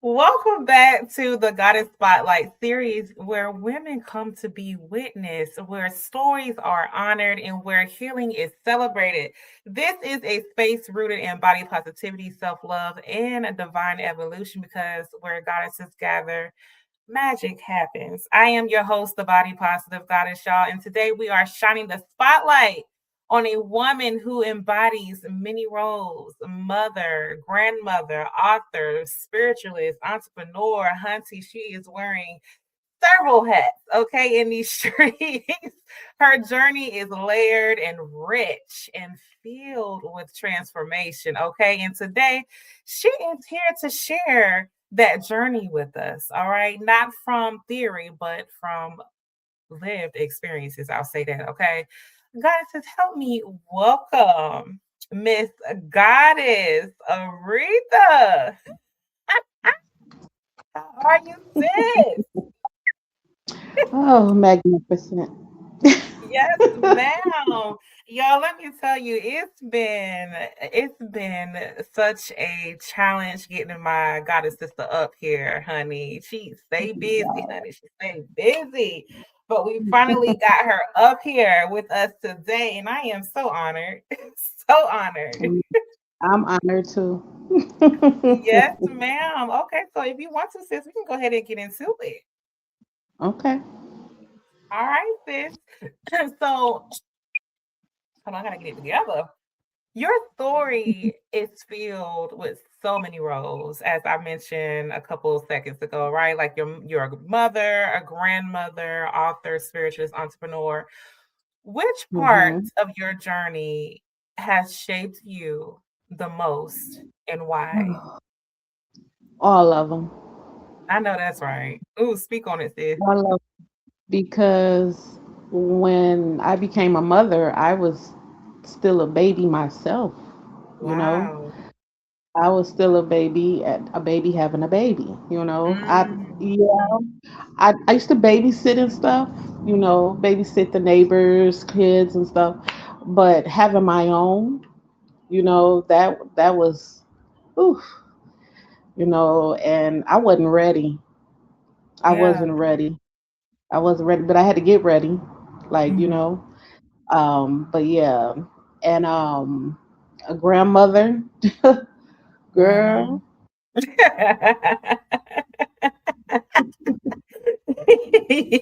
Welcome back to the Goddess Spotlight series where women come to be witnessed, where stories are honored, and where healing is celebrated. This is a space rooted in body positivity, self love, and divine evolution because where goddesses gather, magic happens. I am your host, the Body Positive Goddess, y'all, and today we are shining the spotlight on a woman who embodies many roles: mother, grandmother, author, spiritualist, entrepreneur. Hunty, she is wearing several hats, okay, in these streets. Her journey is layered and rich and filled with transformation, okay? And today she is here to share that journey with us, all right? Not from theory, but from lived experiences. I'll say that, okay? Goddesses, help me welcome Miss Goddess Aretha. How are you, sis? Oh, magnificent. Yes, ma'am. Y'all, let me tell you, it's been such a challenge getting my goddess sister up here, honey. She stay busy, honey. She stay busy. But we finally got her up here with us today, and I am so honored. So honored. I'm honored too. Yes, ma'am. Okay, so if you want to, sis, we can go ahead and get into it. Okay. All right, sis. So, hold on, I gotta get it together. Your story is filled with so many roles, as I mentioned a couple of seconds ago, right? Like you're a mother, a grandmother, author, spiritualist, entrepreneur. Which part hmm of your journey has shaped you the most and why? All of them. I know that's right. Ooh, speak on it, sis. All of because when I became a mother, I was still a baby myself. You know, Wow. I was still a baby having a baby. Mm. I used to babysit and stuff. Babysit the neighbors' kids and stuff. But having my own, that was, oof, and I wasn't ready. I Yeah. wasn't ready. I wasn't ready, but I had to get ready. Like, you Mhm. know. But yeah. And a grandmother, Mhm. girl,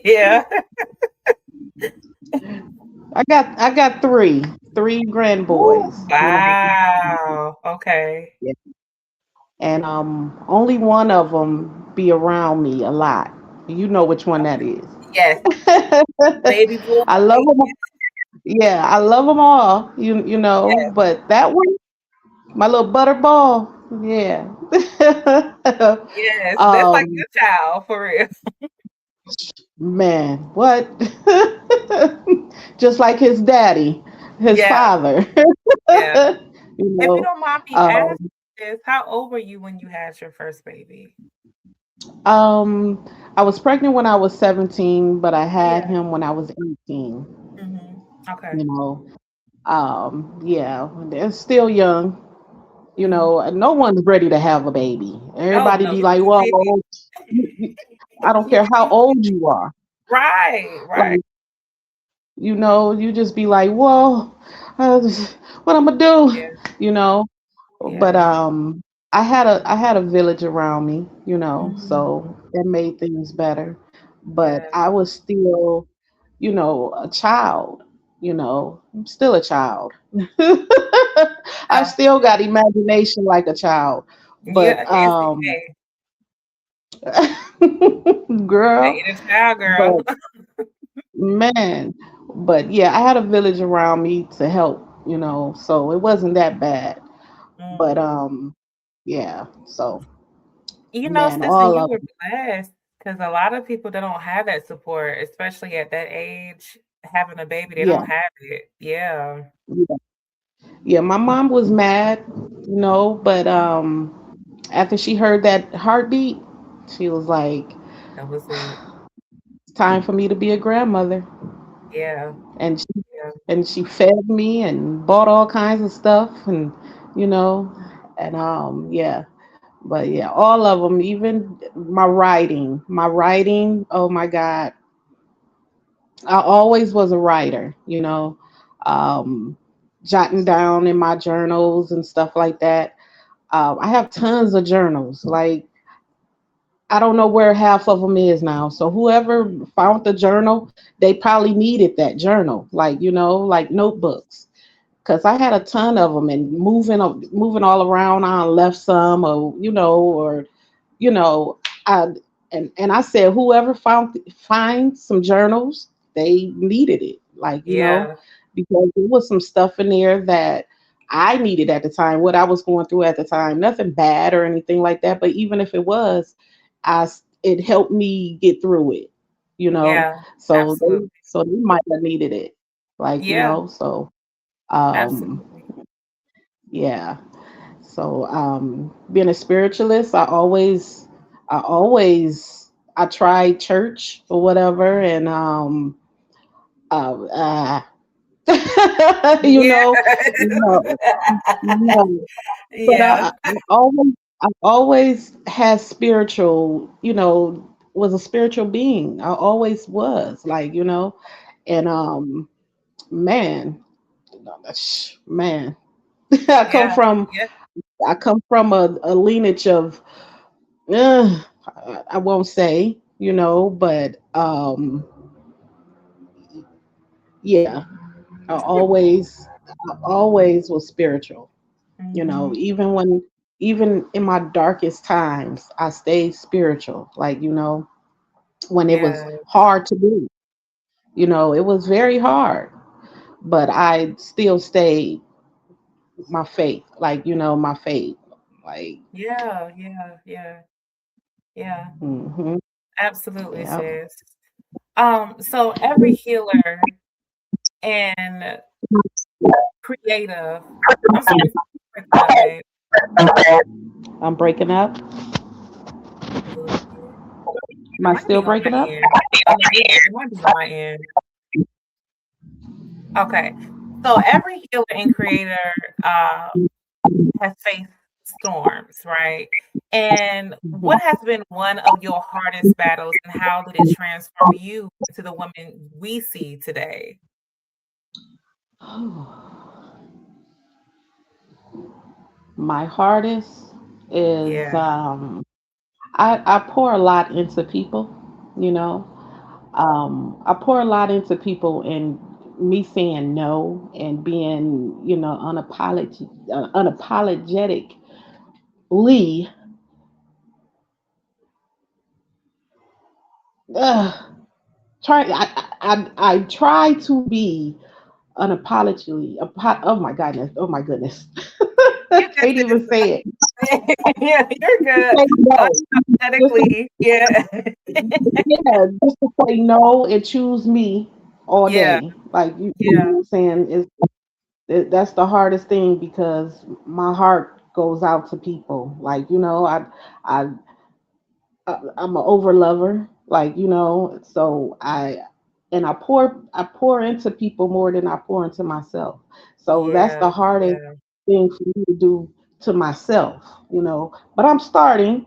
Yeah. I got three grand Ooh, boys, wow. Okay. Yeah. And only one of them be around me a lot. You know which one that is. Yes, baby boy. I love them. Yeah, I love them all. Yes, But that one, my little butterball, yeah. yes. That's like um, your child for real. man, what? Just like his daddy, his Yeah, father. yeah. you If you know, don't mind me asking um, this, how old were you when you had your first baby? um, I was pregnant when I was 17, but I had Yeah. him when I was 18. Mhm. Okay. You know, yeah, they're still young. Mhm. No one's ready to have a baby. Oh, Everybody no, be like, you well, feel me? I don't care how old you are. Right, right. Like, you just be like, well, what I'm gonna do, Yeah, you know. But yeah. I had a village around me, Mhm. so that made things better. But Yeah. I was still, a child. I'm still a child. I No. still got imagination like a child. Yeah, But yes, hey, girl, hey, the child girl. but man, but yeah, I had a village around me to help, so it wasn't that bad. But Mm. yeah, so You know, man, sister, all you of were blessed because a lot of people that don't have that support, especially at that age, having a baby, they yeah, don't have it. Yeah. yeah, yeah. My mom was mad, but after she heard that heartbeat, she was like, That was it. "It's time for me to be a grandmother," Yeah. and she Yeah. and she fed me and bought all kinds of stuff, and you know, and yeah. But yeah, all of them, even my writing, oh my God, I always was a writer, um, jotting down in my journals and stuff like that. I have tons of journals. Like, I don't know where half of them is now. So whoever found the journal, they probably needed that journal, like, like notebooks, because I had a ton of them and moving all around. I left some, or you know, I and I said whoever find some journals, they needed it, like, Yeah, because there was some stuff in there that I needed at the time, what I was going through at the time. Nothing bad or anything like that, but even if it was, it helped me get through it, you know. yeah, So absolutely. they might have needed it, like, Yeah, so um absolutely. yeah. So being a spiritualist, I tried church or whatever, and uh, you Yeah. know, no, no. But Yeah, I always had spiritual, was a spiritual being. I always was, like, and man, man, I come yeah, from yeah, I come from a lineage of, uh, I won't say, but yeah, I always was spiritual. mhm, Even in my darkest times, I stayed spiritual. Like, when it was yeah, hard to do, it was very hard, but I still stayed my faith. Like, my faith. Like, yeah, yeah, yeah, yeah, hmm absolutely, yeah. sis. So every healer and creative, I'm sorry if I'm breaking up, babe, I'm breaking up. a little bit. Am It I might still be on breaking my up? end. Oh, no, it might be on my end. Okay. So every healer and creator, uh, has faced storms, right? And Mhm. what has been one of your hardest battles, and how did it transform you into the woman we see today? My hardest is, Yeah. I pour a lot into people, you know. I pour a lot into people, and me saying no and being, unapologetically, uh, I try to be oh my goodness, oh my goodness. You I good, can't sis. even say it. Yeah, you're good. Say no. Just to, Unapologetically, yeah. yeah, just to say no and choose me all Yeah, day. Like, you know yeah, what I'm saying, that's the hardest thing, because my heart goes out to people. Like, I I'm an over lover, like, so I pour into people more than I pour into myself. So that's yeah, the hardest yeah. thing for me to do to myself, But I'm starting,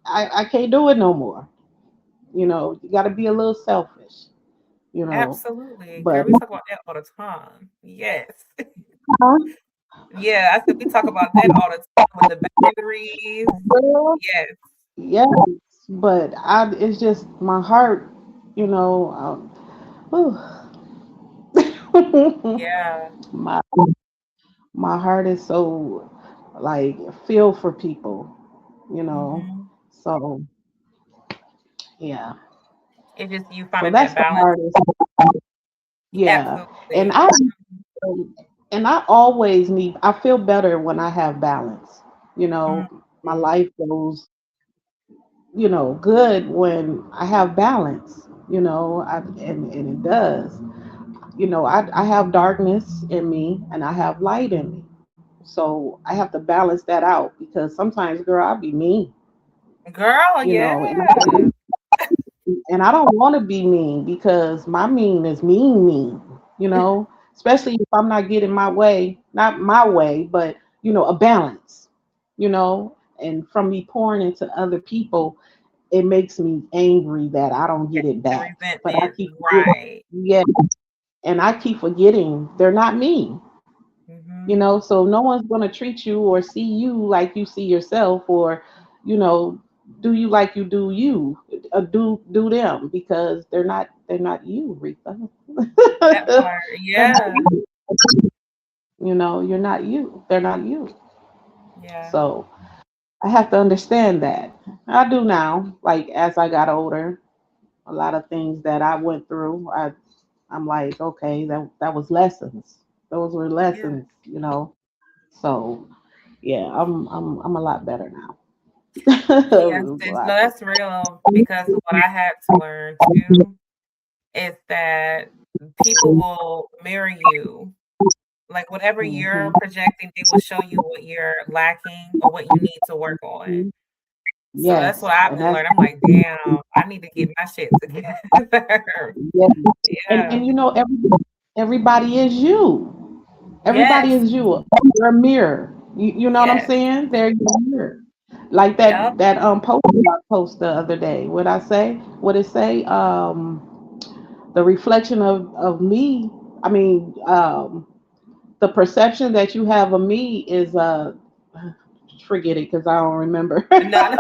I can't do it no more. You got to be a little selfish, you know. Absolutely. But Girl, we talk about that all the time. Yes. Yeah, I said we talk about that all the time with the boundaries. Yes. yes, but it's just my heart, you know. Yeah. my my heart is so, like, feel for people, you know. Mhm. So yeah, It's just you so finding that's that the balance. hardest. Yeah, and Absolutely. I always need. I feel better when I have balance. My Mhm. life goes, good when I have balance. And it does. I have darkness in me and I have light in me. So I have to balance that out, because sometimes, girl, I'll be mean, Girl, and yeah. I don't want to be mean, because my mean is mean, especially if I'm not getting my way, not my way, but a balance. and from me pouring into other people, it makes me angry that I don't Yeah, get it the back. But I resentment, keep forgetting, right. yeah, and I keep forgetting they're not me. Mhm. So no one's going to treat you or see you like you see yourself, or you know do you like you do you, do them, because they're not you, Rita. That part, They're not yeah, you. You're not you, they're not you. yeah, So I have to understand that. I do now, like as I got older, a lot of things that I went through, I'm like, okay, that was lessons. Those were yeah. lessons. So yeah, I'm a lot better now. Yes, A sis, no, lot better. that's real because what I had to learn too is that people will mirror you. Like, whatever Hmm. you're projecting, they will show you what you're lacking or what you need to work on. So that's Yes, what I've and been that's learning. I'm like, "Damn, I need to get my shit together." yeah. Yeah. And everybody is you. Everybody Yes. is you. You're a mirror. You know what I'm Yes. saying? They're your mirror. Like Yep. that post the other day. What I say? What it say? The reflection of me. I mean, the perception that you have of me is forget it because I don't remember. No,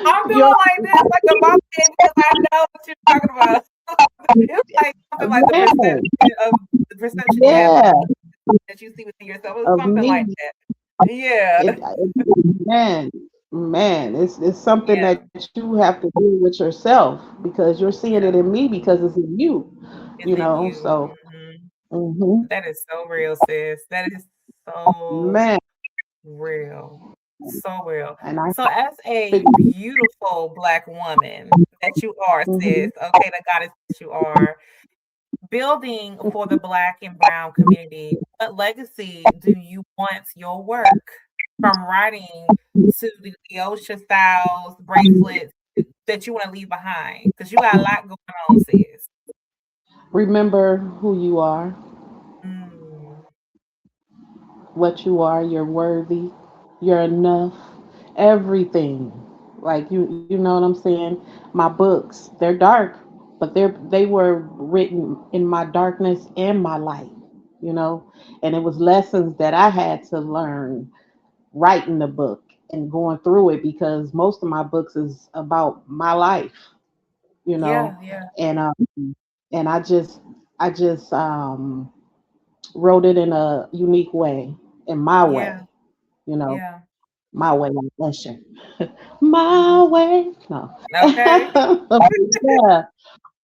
I'm You're doing like this, like a mom did because I know what you're talking about. It's like something like man, the perception you have of yeah, me that you see within yourself. It's of something like me. that. Yeah. Man, man, it's something Yeah. that you have to do with yourself, because you're seeing it in Yeah. me because it's in you. It's in you. So Mhm. hmm That is so real, sis. That is so man, real. So real. and I So as a figured, beautiful Black woman that you are, hmm sis, okay, the goddess that you are, building for the Black and brown community, what legacy do you want your work from writing to the Leosha styles, bracelets that you want to leave behind? Because you got a lot going on, sis. remember who you are, Mm, what you are. You're worthy. You're enough. Everything. Like you know what I'm saying? My books, they're dark, but they were written in my darkness and my light, you know? And it was lessons that I had to learn writing the book and going through it, because most of my books is about my life, you know. yeah, yeah, And I just wrote it in a unique way, in my yeah, way, you know, yeah. my way of Usher. Mhm. My way. No. Okay. Yeah.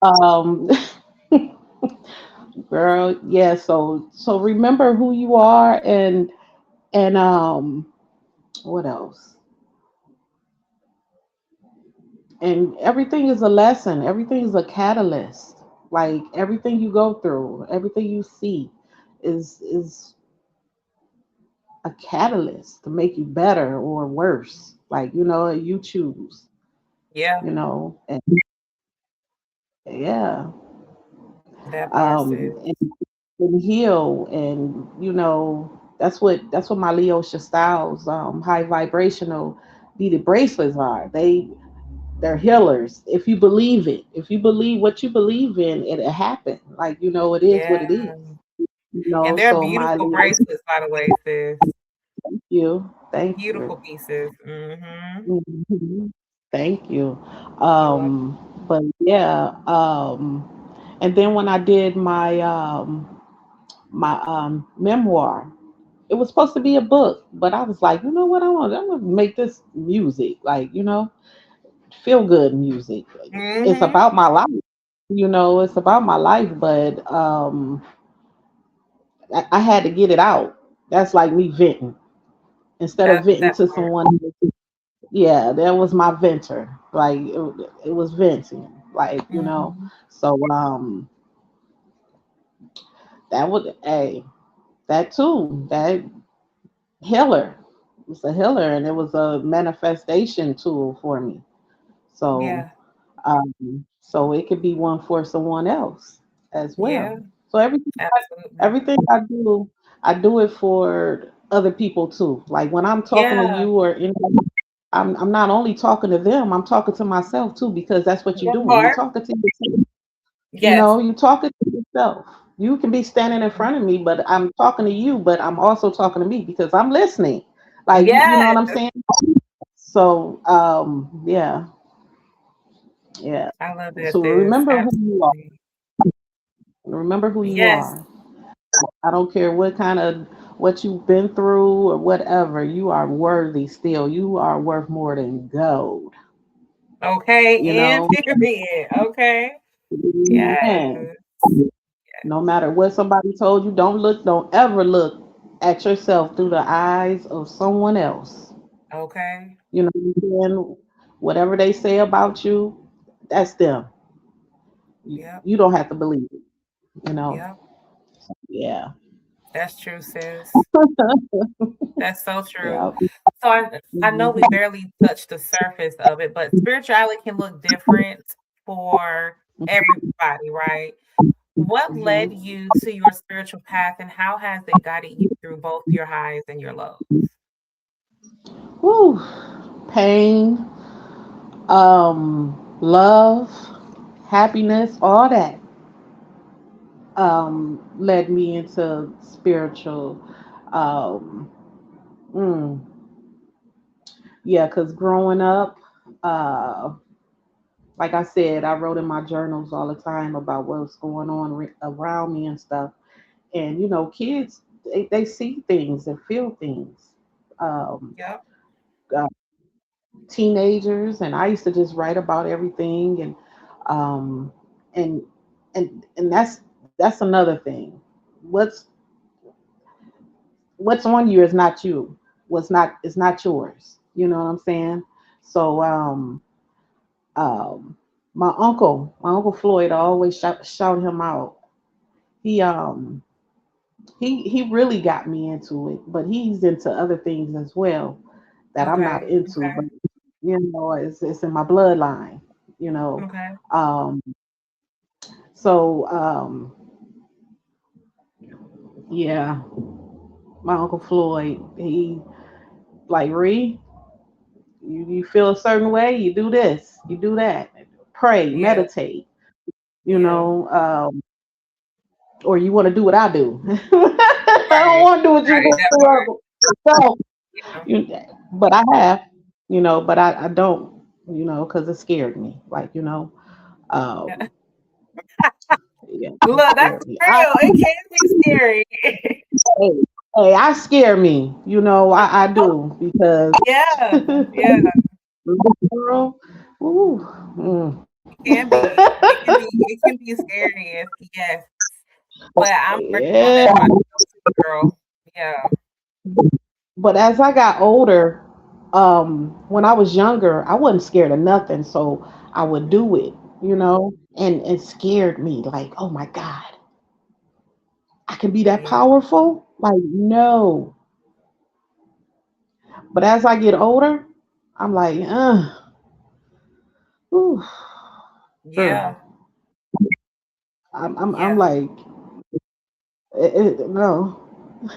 Um, girl, yeah, so remember who you are, and what else? And everything is a lesson, everything is a catalyst. Like everything you go through, everything you see is a catalyst to make you better or worse. Like, you choose, Yeah, and yeah. that part, sis. And heal, and that's what my Leosha styles, high vibrational beaded bracelets are. They're healers. If you believe it, if you believe what you believe in, it'll happen. Like, it is what Yeah. it is. And they're So my beautiful Leosha, bracelets, by the way, sis. thank Beautiful you. pieces. Mhm. Mhm. Thank you. You're welcome. But yeah, and then when I did my memoir, it was supposed to be a book, but I was like, you know what, I'm gonna make this music, like, feel good music. It's Mhm. about my life, it's about my life, but I had to get it out. That's like me venting instead of venting That to part. someone. Yeah, that was my venter. Like it was venting, like, Mhm. so that would, hey, that too, that healer. It's a healer, and it was a manifestation tool for me. So, Yeah. so it could be one for someone else as Yeah. well. So Absolutely. everything I do it for other people too. Like when I'm talking to Yeah. you or anybody, I'm not only talking to them, I'm talking to myself too, because that's what you're That doing. You're part. talking to yourself. You Yes. know, you're talking to yourself. You can be standing in front of me, but I'm talking to you, but I'm also talking to me because I'm listening. Like you know Yes. what I'm saying? So yeah, yeah. I love that, So sis. remember who you are. Absolutely. Remember who you Yes. are. I don't care what you've been through or whatever. You are worthy still. You are worth more than gold. You Okay. And know, period. Okay. man. Yes. No matter what somebody told you, don't ever look at yourself through the eyes of someone else. Okay. You know what I'm saying? Whatever they say about you, that's them. Yep. You don't have to believe it. You know? Yep. Yeah. That's true, sis. That's so true. Yeah. So I know we Mhm. barely touched the surface of it, but spirituality can look different for everybody, right? What led Mhm. you to your spiritual path and how has it guided you through both your highs and your lows? Whew. Pain, love, happiness, all that led me into spiritual. Um, mm, yeah, because growing up, uh, like I said, I wrote in my journals all the time about what's going on around me and stuff. And you know, kids they see things and feel things. Um, Yep. uh, Teenagers, and I used to just write about everything, um, and and that's another thing. What's what's on you is not you. What's not is not yours. You know what I'm saying? So um, my uncle Floyd, I always shout him out. He he really got me into it, but he's into other things as well that I'm not Okay. into. But Okay. you know, it's in my bloodline. You know, Okay. um, so yeah, my uncle Floyd, he like you feel a certain way, you do this, you do that, pray, Yeah. meditate. You Yeah. know, or you want to do what I do. I don't Right. want to do what you Right. do. That part. So, Yeah. you, but I have, you know, but I don't, you know, because it scared me. Like, you know, Yeah. um, yeah, it Look, that's scared me. real. It can be scary. Hey, hey, I scare me, you know, I Oh, do because yeah. Yeah. girl, ooh, It can be. It can be scary. Yes. But I'm working on yeah. that myself too, girl. Yeah. But as I got older, when I was younger, I wasn't scared of nothing, so I would do it, you know, and it scared me. Like, oh my God, I can be that Yeah. powerful? Like, no. But as I get older, I'm like, ooh, Yeah. girl. I'm Yeah. like, no,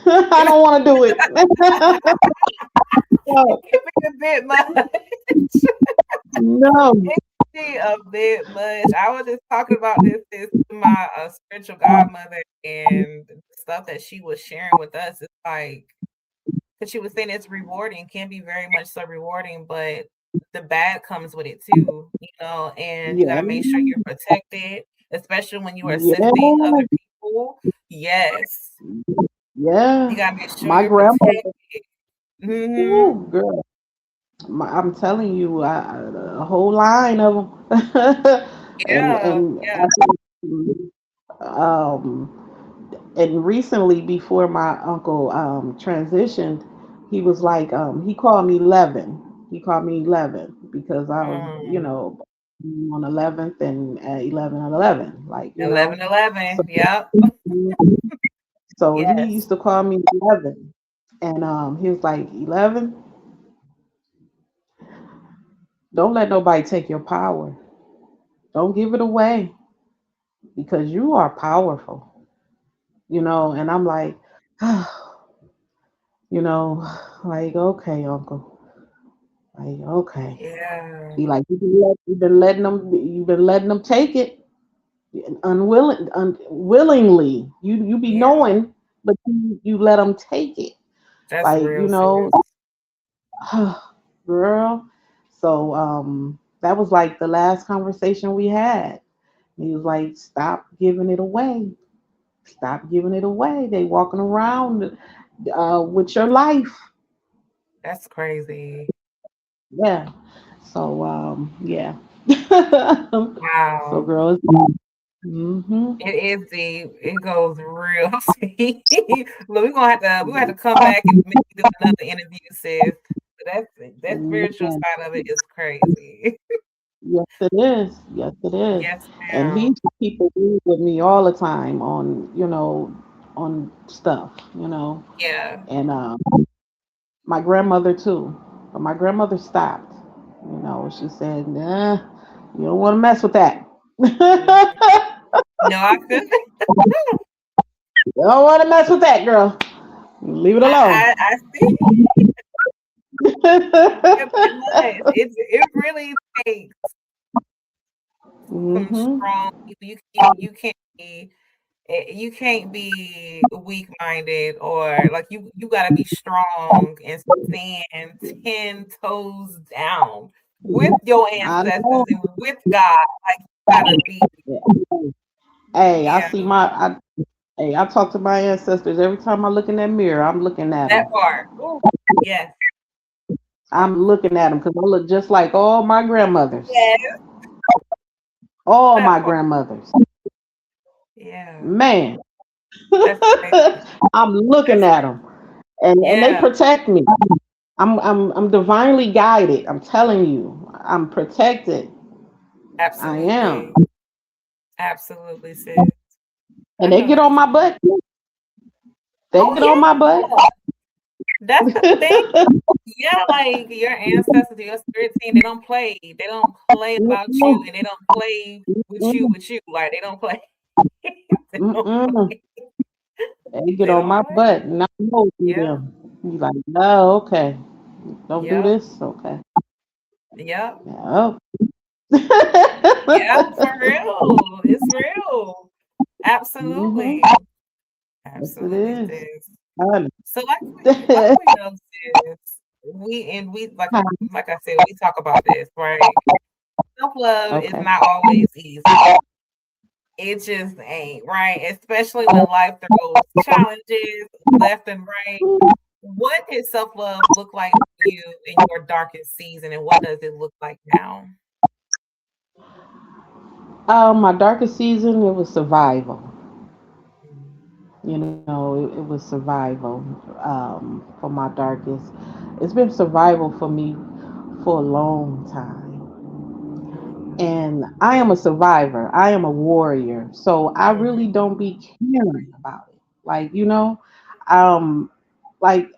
I don't want to do it. It No, can be a bit much. no. It can be a bit much. I was just talking about this to my spiritual godmother and the stuff that she was sharing with us. It's like, because she was saying it's rewarding, can be very much so rewarding, but the bad comes with it too, and you got Yeah, to make sure you're protected, especially when you are assisting yeah, other people. Yes, yeah. you got to make sure My you're grandmother, protected. Hmm. ooh, girl. I'm telling you, a whole line of them, Yeah, and yeah. and recently before my uncle transitioned, he was like he called me 11. He called me 11 because I was you Mm. know on 11th and 11 and 11, like you know. 11-11. So Yep. so he Yes. used to call me 11, and he was like 11. Don't let nobody take your power. Don't give it away because you are powerful, you know. And I'm like, you know, like, okay, uncle, like, okay. Yeah. He like, you've been letting them take it, unwillingly. You be Yeah. knowing, but you let them take it. That's Like, real, sis. girl. So that was like the last conversation we had. He was like, stop giving it away. Stop giving it away. They walking around with your life. That's crazy. Yeah. So yeah. So Wow. girls. Hmm. It is deep. It goes real deep. Look, we're gonna have to come back and maybe do another interview, sis. That spiritual side of it is crazy. Yes, it is. Yes, it is. Yes, And he ma'am. used to keep it real with me all the time on, on stuff, Yeah. and my grandmother too. But my grandmother stopped. She said, "Nah, you don't want to mess with that. You Mhm. No, I feel don't want to mess with that, girl. Leave it alone." I see. Yep, it must. It really takes some Hmm. strong people. You can't be weak-minded or like you gotta be strong and stand 10 toes down with your I know. ancestors and with God. Like you gotta be, Hey, I yeah, see hey, I talk to my ancestors every time I look in that mirror. I'm looking at that them. part. Ooh, yes, I'm looking at them because I look just like all my grandmothers. yes, All that my part. grandmothers. Yeah, Man, that's crazy. I'm looking That's at them, and they yeah, protect me. I'm divinely guided. I'm telling you, I'm protected. I am, absolutely. Absolutely, sis. I and they know get on that's my right. butt. They Oh get on my butt. yeah. That's the thing. Yeah, like your ancestors, your spirit team, they don't play. They don't play about you and they don't play Mm-mm, with you. Like they don't play. They don't mm-mm. play. They get They on don't my play. butt, and I know through Yeah. them. You like, no, okay, don't do Yep. this, okay. Yep. Oh. Yeah, for real. It's real. Hmm. Absolutely. Yes, it Absolutely, is. sis. Honey. So like we know, sis, we like I said, we talk about this, right? Self-love is Okay. not always easy. It just ain't, right? Especially when life throws challenges left and right. What did self-love look like for you in your darkest season, and what does it look like now? My darkest season, it was survival. Mm, It was survival for my darkest. It's been survival for me for a long time. And I am a survivor. I am a warrior. So I really mhm. don't be caring about it. Like, um, like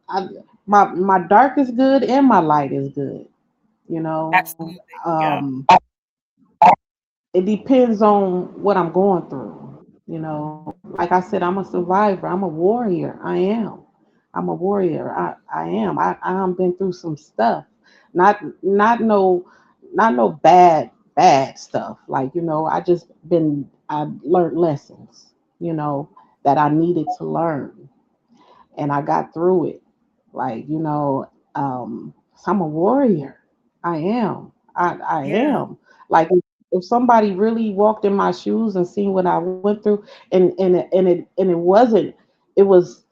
I, my dark is good and my light is good. You know, Absolutely. Yep. um, it depends on what I'm going through. Like I said, I'm a survivor. I'm a warrior. I am. I'm a warrior. I am. I've been through some stuff. Not not no not no bad stuff. Like, I learned lessons, that I needed to learn, and I got through it. Like, so I'm a warrior. I am. I Yeah. am. Like, if somebody really walked in my shoes and seen what I went through, and it wasn't, it was,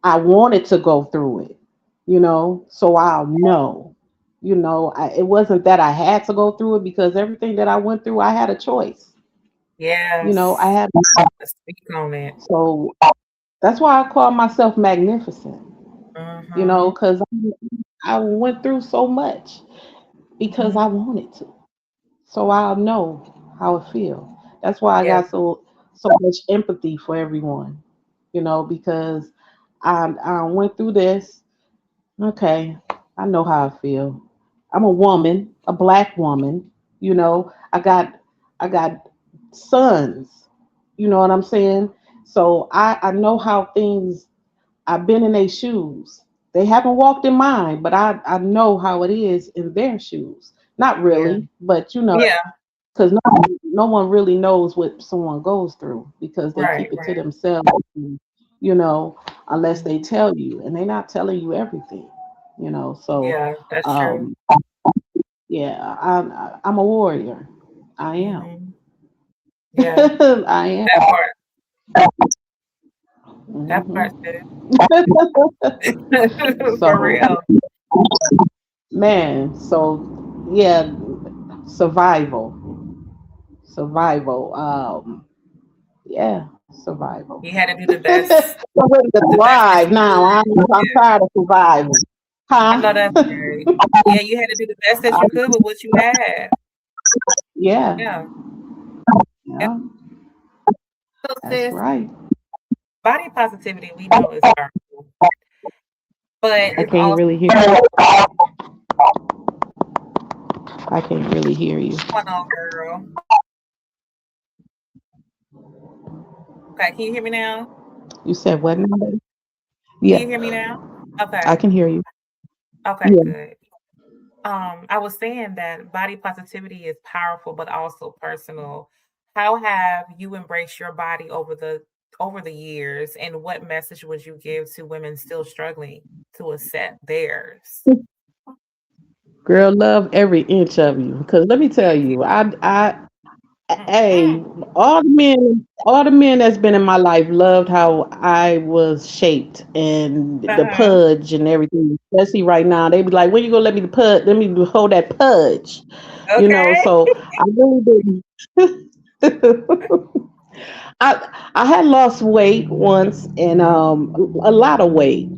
I wanted to go through it, so I'll know. It wasn't that I had to go through it, because everything that I went through, I had a choice. I Yes. had. Speak on it. So that's why I call myself magnificent. Mhm. Because I went through so much because Mhm. I wanted to. So I'll know how it feels. That's why I Yes. got so much empathy for everyone, because I went through this. Okay, I know how I feel. I'm a woman, a black woman. I got sons. You know what I'm saying? So I know how things I've been in their shoes. They haven't walked in mine, but I know how it is in their shoes. Not Yeah. really, but Yeah. because no one really knows what someone goes through because they Right. keep it to Right. themselves, and, you know, unless they Mhm. tell you, and they're not telling you everything. So, Yeah, that's true. um, yeah, I'm a warrior. I am. Hmm. Yeah, I that am. part. That part, Hmm. sis. So, For real. man, so yeah, survival, survival. Yeah, survival. You had to do the best, I'm ready to the best that thrive you now. could. I'm Yeah, tired of surviving. I know Huh? that's right. Yeah, you had to do the best that you could with what you had. Yeah, Yeah. Yep. yeah, So, that's sis, right. body positivity we know is powerful, but I it's can't also really hear. I can't really hear you. going on, girl. Okay, can you hear me now? You said what now? Can Yeah, you hear me now? I Okay. can hear you. Okay, Yeah, good. I was saying that body positivity is powerful but also personal. How have you embraced your body over the years, and what message would you give to women still struggling to accept theirs? girl, love every inch of you. Cause let me tell you, Mm-mm. hey, all the men that's been in my life loved how I was shaped and the Uh-huh. pudge and everything. Especially right now, they be like, "When you gonna let me pud? Let me hold that pudge." Okay. So I really didn't. I had lost weight once and a lot of weight.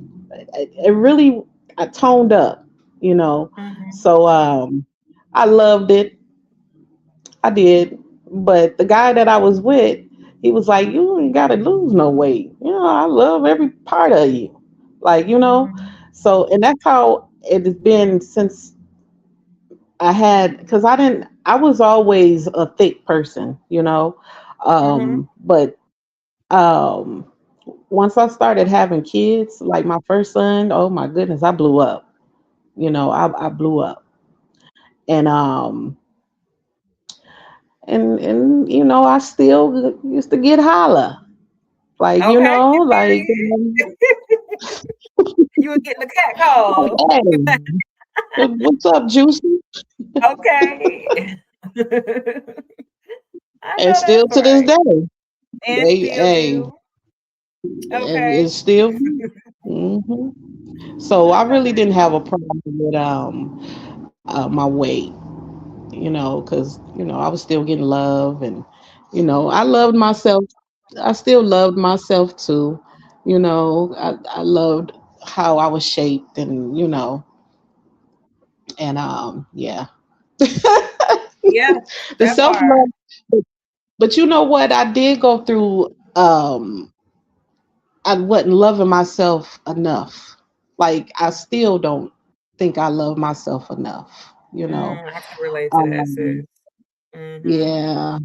It really I toned up, you know. Mhm. So I loved it. I did. But the guy that I was with, he was like, "You ain't gotta lose no weight. I love every part of you." Like. Mhm. So and that's how it has been since because I was always a thick person. Mhm. But um once I started having kids, like my first son, oh my goodness, I blew up. I blew up. And I still used to get holla. Like, Okay. like, You were getting the cat call. hey, what's up, Juicy? Okay. I And know still that's to this right. day, And still hey, do. and Okay. it's still. Hmm. So I I know really that's didn't have a right. problem with my weight, because I was still getting love, and I loved myself. I still loved myself too. I loved how I was shaped, and yeah, Yeah, the that self love. part. But you know what? I did go through. I wasn't loving myself enough. Like I still don't think I love myself enough. I can relate to that, Um, sis. Mhm. Yeah,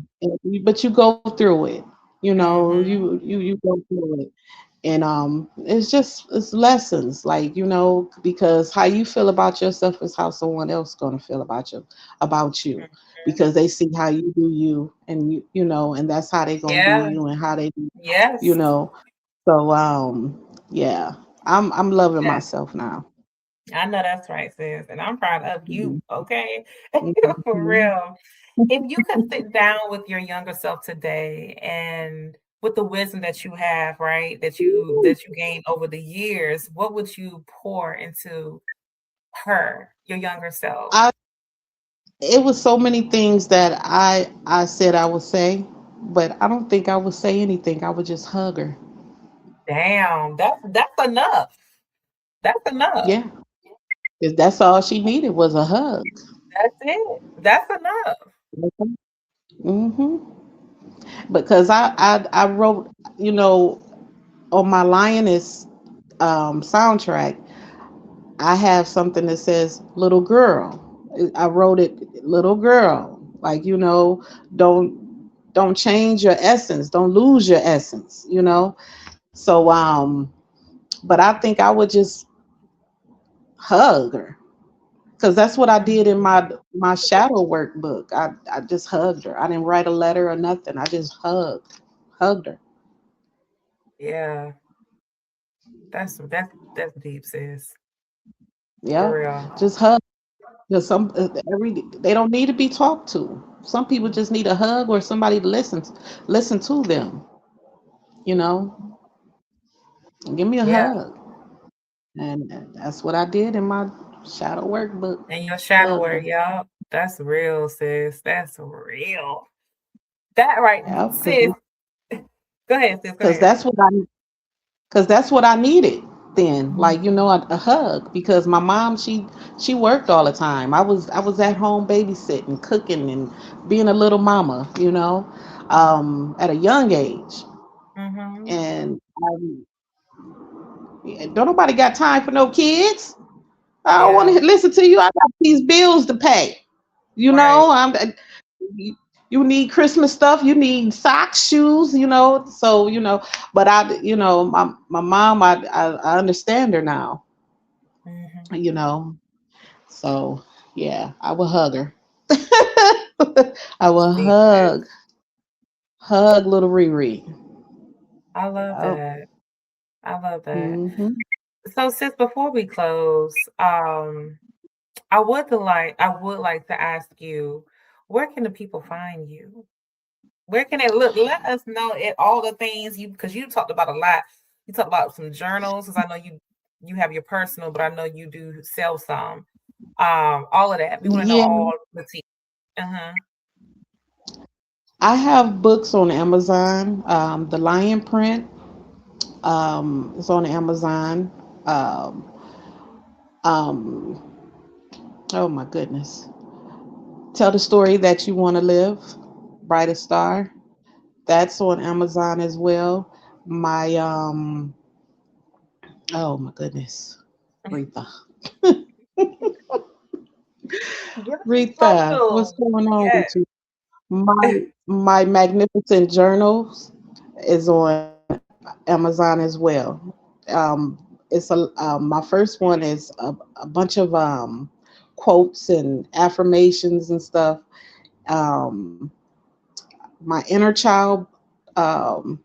but you go through it. Mhm. You go through it, and it's lessons. Like because how you feel about yourself is how someone else gonna feel about you, Mhm. because they see how you do you, and and that's how they gonna do Yeah. you, and how they do. You Yes. know, so yeah, I'm loving Yeah. myself now. I know that's right, sis, and I'm proud of you, Mhm. okay? For Mhm. real. If you could sit down with your younger self today and with the wisdom that you have, right, that you gained over the years, what would you pour into her, your younger self? I It was so many things that I said I would say, but I don't think I would say anything. I would just hug her. Damn, that's enough. That's enough. Yeah, 'cause that's all she needed was a hug. That's it. That's enough. Hmm. Because I wrote, on my Lioness soundtrack, I have something that says "little girl." I wrote it, "little girl." Like don't change your essence, don't lose your essence. So But I think I would just hug her, because that's what I did in Mhm. my shadow work book. I just hugged her. I didn't write a letter or nothing. I just hugged her. Yeah, that's deep, sis. For Yeah, real. just hug. Because they don't need to be talked to. Some people just need a hug or somebody to listen to them. You know, give me a Yeah. hug, and that's what I did in my shadow workbook. And your shadow Hugged work, her. y'all. That's real, sis. That's real. That right, Yeah, sis. Go ahead, sis. Go because ahead. that's what I needed then. Like, Mhm. a hug, because my mom, she worked all the time. I was at home babysitting, cooking, and being a little mama. At a young age, Mhm. and don't nobody got time for no kids. I don't want Yeah. to listen to you. I got these bills to pay. You Right. know, I'm you need Christmas stuff, you need socks, shoes, So, but my mom, I understand her now, Mhm. you know. So yeah, I will hug her. I That's will deep, sis. hug little Riri. I love Yep. that. I love that. Hmm. So, sis, before we close, I would like to ask you, where can the people find you? Where can they look? Let us know all the things because you talked about a lot. You talked about some journals, because I know you have your personal, but I know you do sell some. All of that. We want to know Yeah, all the tea. Uh-huh. I have books on Amazon. The Lion Print is on Amazon. Um, um, oh my goodness. Tell the story that you want to live. Brightest Star. That's on Amazon as well. My oh my goodness. Rita. Give us some Rita, what's social. going on Yes. with you? My magnificent journals is on Amazon as well. My first one is a bunch of quotes and affirmations and stuff. Um, my inner child, um,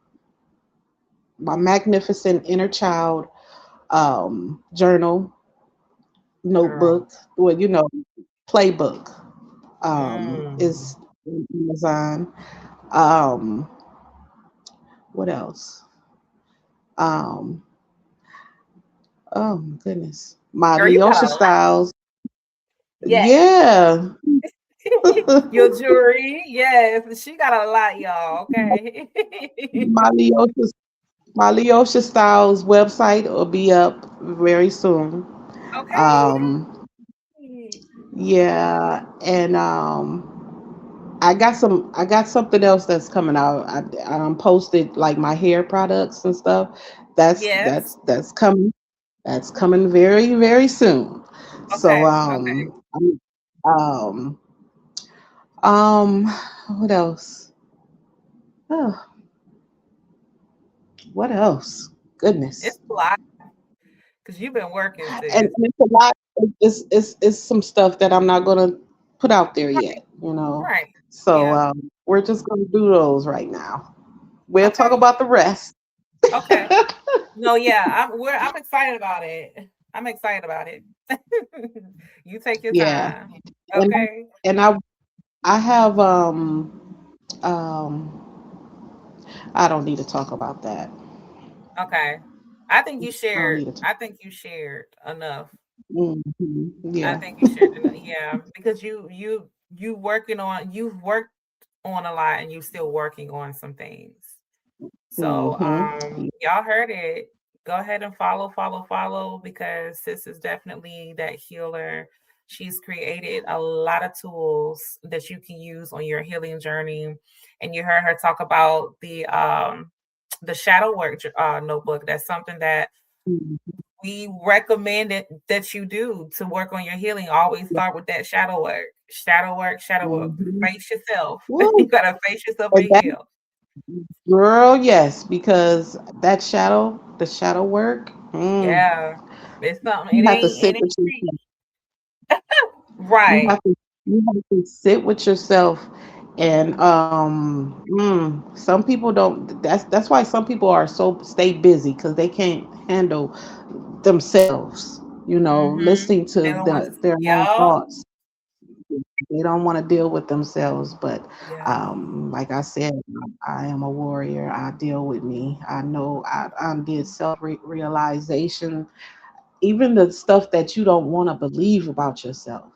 my magnificent inner child journal, Girl. notebook, well, playbook, Mm. is on Amazon. Um, what else? Um, oh my goodness, my Girl, you got Leosha a lot. Styles. Yes. Yeah, Your jewelry. Yes. She got a lot, y'all. Okay. my Leosha, my Leosha Styles website will be up very soon. Okay. Um, yeah, and I got something else that's coming out. I posted like my hair products and stuff. That's Yes. that's that's coming. That's coming very very soon. So Okay. Okay. um um what else? Oh, what else? It's Goodness. a lot because you've been working, And sis. it's a lot. It's some stuff that I'm not gonna put out there Right. yet. Right. So Yeah. we're just gonna do those right now. We'll talk Okay. about the rest. Okay. No, yeah, I'm excited about it. I'm excited about it. You take your Yeah, time. and Okay. I have um I don't need to talk about that. Okay. I think I don't need to talk. I think you shared enough. I Yeah. think you shared enough. Yeah, because you've worked on a lot and you're still working on some things. So, Hmm. y'all heard it. Go ahead and follow, because sis is definitely that healer. She's created a lot of tools that you can use on your healing journey. And you heard her talk about the shadow work notebook. That's something that we recommend that you do to work on your healing. Always start with that shadow work. Shadow work, shadow work. Hmm. Face yourself. You Woo. gotta face yourself And and heal. girl, yes, because the shadow work. Mm. Yeah. It's something. You It have to ain't. sit It with ain't yourself. free. You Right. have to sit with yourself, and some people don't. That's why some people are so stay busy because they can't handle themselves. Mm-hmm. Listening to They don't want. their own Yup. thoughts. They don't want to deal with themselves. But Yeah. like I said, I am a warrior. I deal with me. I know I did self realization, even the stuff that you don't want to believe about yourself.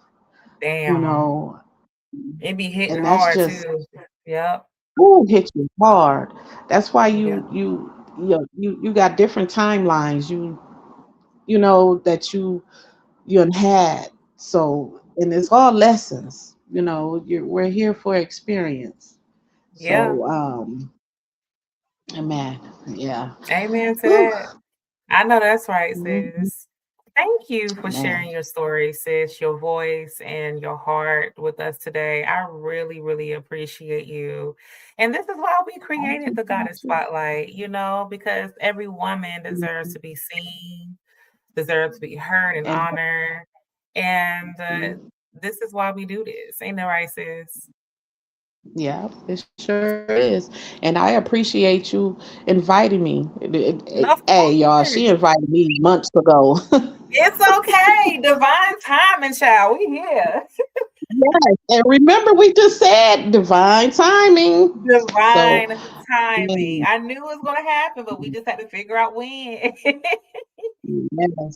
You Damn. know, It be hitting and that's hard just too. Yep. hit you hard. That's why Yeah. you got different timelines. That you done had. So, and it's all lessons. We're here for experience. Yeah. So, man, yeah. Amen to Whew, that. I know that's right, mhm, sis. Thank you for man, sharing your story, sis, your voice and your heart with us today. I really, really appreciate you. And this is why we I created the appreciate Goddess you. Spotlight, because every woman deserves to be seen, deserves to be heard and And honored. And mhm, this is why we do this. Ain't that right, sis? yeah, it sure is. And I appreciate you inviting me. Of Hey, y'all, she course. invited me months ago. It's okay. Divine timing, child. We here. Yes, and remember we just said divine timing. So, Divine timing. mm, I knew it was gonna happen, but we just had to figure out when. yes.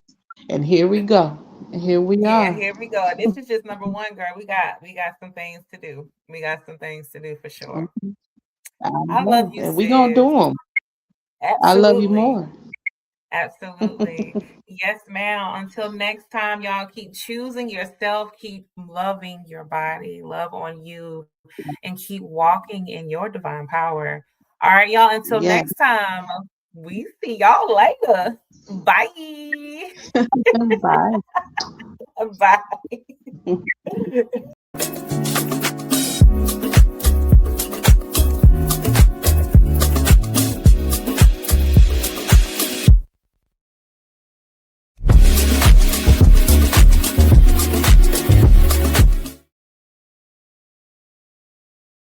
And here we go. And here we Yeah, are. here we go. This is just number one, girl. We got some things to do. We got some things to do for sure. Mhm. I I love know. you, And we gonna do sis. them. I love you Absolutely. more. Absolutely. Yes, ma'am. Until next time, y'all keep choosing yourself, keep loving your body, love on you, and keep walking in your divine power. All right, y'all. Until Yeah. next time, we see y'all later. Bye. Bye. Bye.